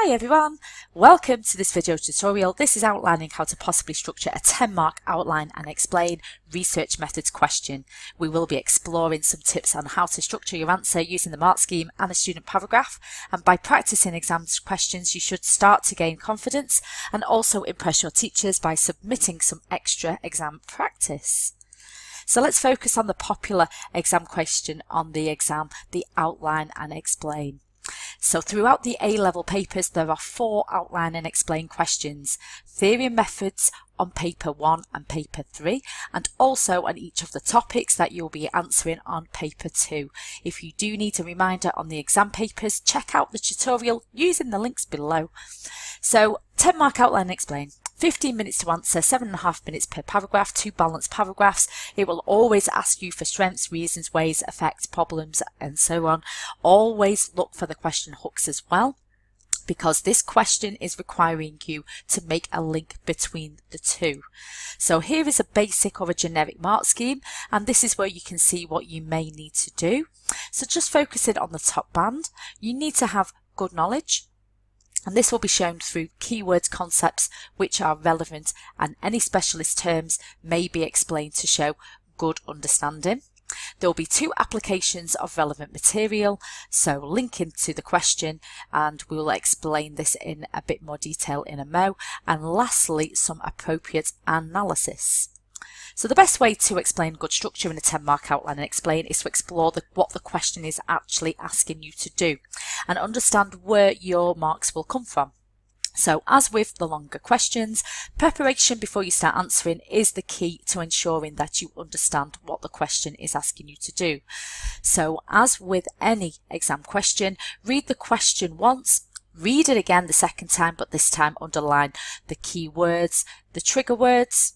Hi everyone, welcome to this video tutorial. This is outlining how to possibly structure a 10-mark outline and explain research methods question. We will be exploring some tips on how to structure your answer using the mark scheme and a student paragraph, and by practicing exam questions you should start to gain confidence and also impress your teachers by submitting some extra exam practice. So let's focus on the popular exam question on the exam, the outline and explain. So throughout the A-level papers there are 4 outline and explain questions, theory and methods on paper 1 and paper 3, and also on each of the topics that you'll be answering on paper 2. If you do need a reminder on the exam papers, check out the tutorial using the links below. So 10-mark outline and explain. 15 minutes to answer, 7.5 minutes per paragraph, 2 balanced paragraphs. It will always ask you for strengths, reasons, ways, effects, problems, and so on. Always look for the question hooks as well, because this question is requiring you to make a link between the two. So here is a basic or a generic mark scheme, and this is where you can see what you may need to do. So just focusing on the top band, you need to have good knowledge. And this will be shown through keywords concepts which are relevant, and any specialist terms may be explained to show good understanding. There will be 2 applications of relevant material, so linking to the question, and we will explain this in a bit more detail in a mo. And lastly, some appropriate analysis. So the best way to explain good structure in a 10-mark outline and explain is to explore what the question is actually asking you to do and understand where your marks will come from. So as with the longer questions, preparation before you start answering is the key to ensuring that you understand what the question is asking you to do. So as with any exam question, read the question once, read it again the second time, but this time underline the key words, the trigger words,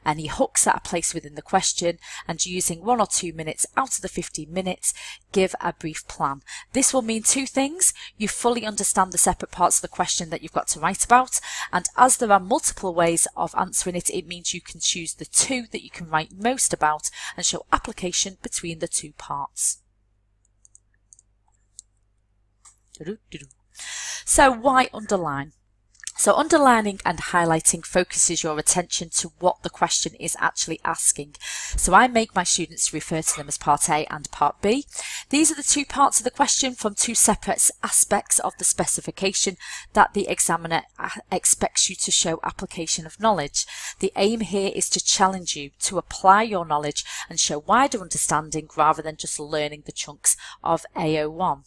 any hooks that are placed within the question, and using 1 or 2 minutes out of the 15 minutes, give a brief plan. This will mean 2 things. You fully understand the separate parts of the question that you've got to write about, and as there are multiple ways of answering it, it means you can choose the 2 that you can write most about and show application between the 2 parts. So why underline? So underlining and highlighting focuses your attention to what the question is actually asking. So I make my students refer to them as Part A and Part B. These are the 2 parts of the question from 2 separate aspects of the specification that the examiner expects you to show application of knowledge. The aim here is to challenge you to apply your knowledge and show wider understanding rather than just learning the chunks of AO1.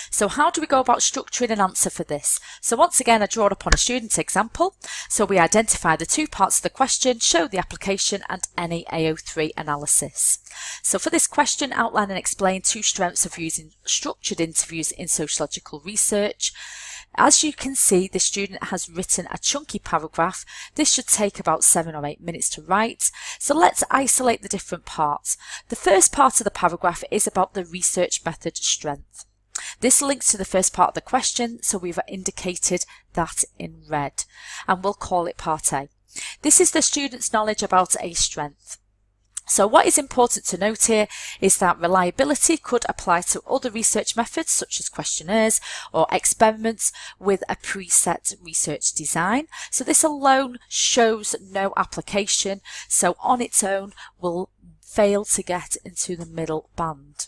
So how do we go about structuring an answer for this? So once again, I draw upon a student example. So we identify the 2 parts of the question, show the application and any AO3 analysis. So for this question, outline and explain 2 strengths of using structured interviews in sociological research. As you can see, the student has written a chunky paragraph. This should take about 7 or 8 minutes to write. So let's isolate the different parts. The first part of the paragraph is about the research method strength. This links to the first part of the question, so we've indicated that in red, and we'll call it Part A. This is the student's knowledge about a strength. So what is important to note here is that reliability could apply to other research methods such as questionnaires or experiments with a preset research design. So this alone shows no application, so on its own will fail to get into the middle band.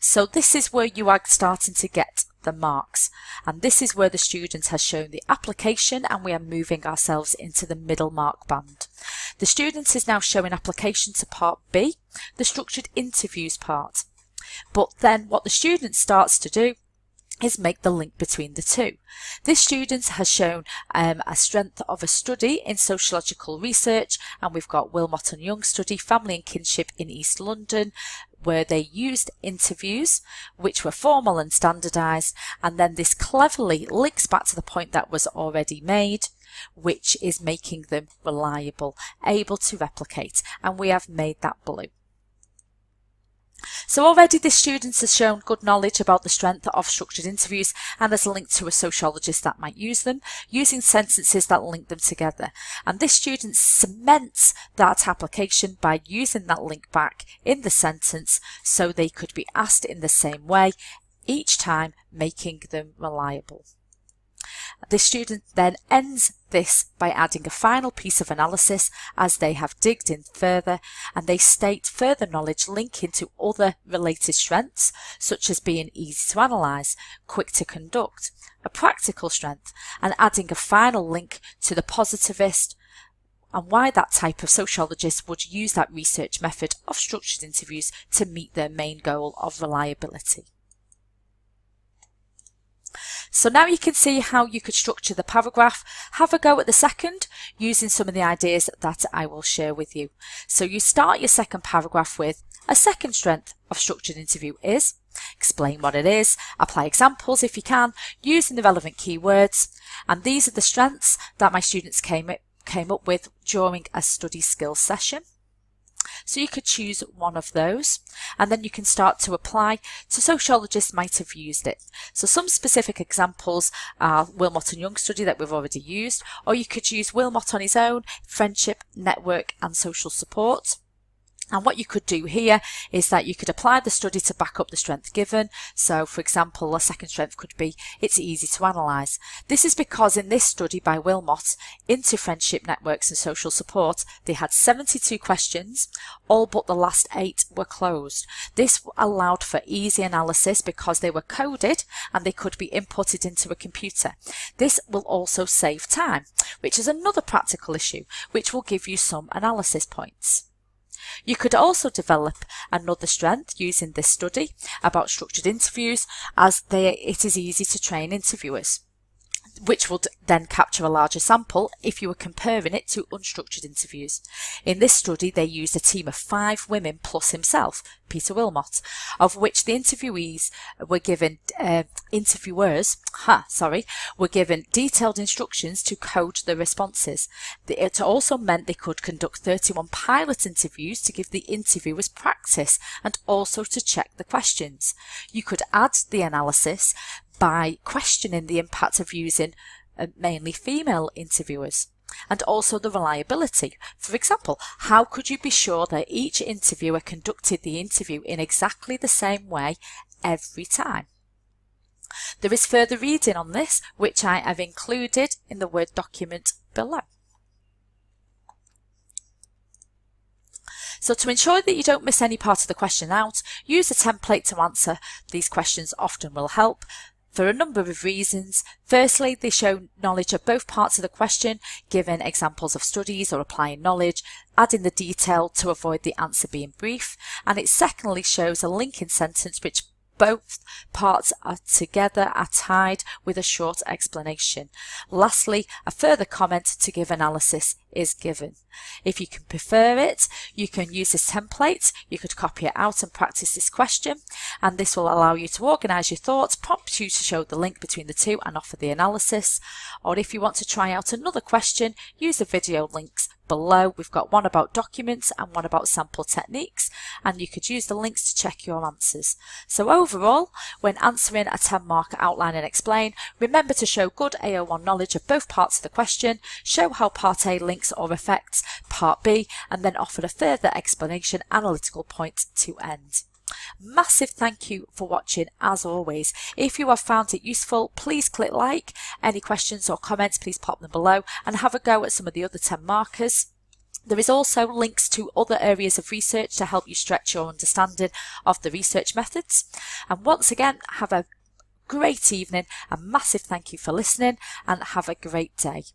So this is where you are starting to get the marks, and this is where the student has shown the application, and we are moving ourselves into the middle mark band. The student is now showing application to Part B, the structured interviews part. But then what the student starts to do is make the link between the 2. This student has shown a strength of a study in sociological research, and we've got Willmott and Young study, family and kinship in East London, where they used interviews which were formal and standardised, and then this cleverly links back to the point that was already made, which is making them reliable, able to replicate, and we have made that blue. So already this student has shown good knowledge about the strength of structured interviews and has linked to a sociologist that might use them, using sentences that link them together. And this student cements that application by using that link back in the sentence so they could be asked in the same way each time, making them reliable. The student then ends this by adding a final piece of analysis as they have digged in further, and they state further knowledge linking to other related strengths, such as being easy to analyse, quick to conduct, a practical strength, and adding a final link to the positivist and why that type of sociologist would use that research method of structured interviews to meet their main goal of reliability. So now you can see how you could structure the paragraph. Have a go at the second using some of the ideas that I will share with you. So you start your second paragraph with a second strength of structured interview is, explain what it is, apply examples if you can, using the relevant keywords, and these are the strengths that my students came up with during a study skills session. So you could choose one of those, and then you can start to apply to sociologists might have used it. So some specific examples are Willmott and Young study that we've already used, or you could use Willmott on his own, friendship, network and social support. And what you could do here is that you could apply the study to back up the strength given. So for example, a second strength could be it's easy to analyse. This is because in this study by Willmott into friendship networks and social support, they had 72 questions, all but the last 8 were closed. This allowed for easy analysis because they were coded and they could be inputted into a computer. This will also save time, which is another practical issue, which will give you some analysis points. You could also develop another strength using this study about structured interviews, as it is easy to train interviewers, which would then capture a larger sample if you were comparing it to unstructured interviews. In this study, they used a team of 5 women plus himself, Peter Willmott, of which the interviewees were given were given detailed instructions to code the responses. It also meant they could conduct 31 pilot interviews to give the interviewers practice and also to check the questions. You could add the analysis by questioning the impact of using mainly female interviewers, and also the reliability. For example, how could you be sure that each interviewer conducted the interview in exactly the same way every time? There is further reading on this, which I have included in the Word document below. So to ensure that you don't miss any part of the question out, use a template to answer these questions often will help. For a number of reasons. Firstly, they show knowledge of both parts of the question, giving examples of studies or applying knowledge, adding the detail to avoid the answer being brief. And it secondly shows a linking sentence which both parts are tied with a short explanation. Lastly, a further comment to give analysis is given. If you can prefer it, you can use this template. You could copy it out and practice this question, and this will allow you to organise your thoughts, prompt you to show the link between the two and offer the analysis. Or if you want to try out another question, use the video links below. We've got one about documents and one about sample techniques, and you could use the links to check your answers. So overall, when answering a 10-mark outline and explain, remember to show good AO1 knowledge of both parts of the question, show how Part A links or affects Part B, and then offer a further explanation analytical point to end. Massive thank you for watching as always. If you have found it useful, please click like. Any questions or comments, please pop them below and have a go at some of the other 10 markers. There is also links to other areas of research to help you stretch your understanding of the research methods. And once again, have a great evening, a massive thank you for listening and have a great day.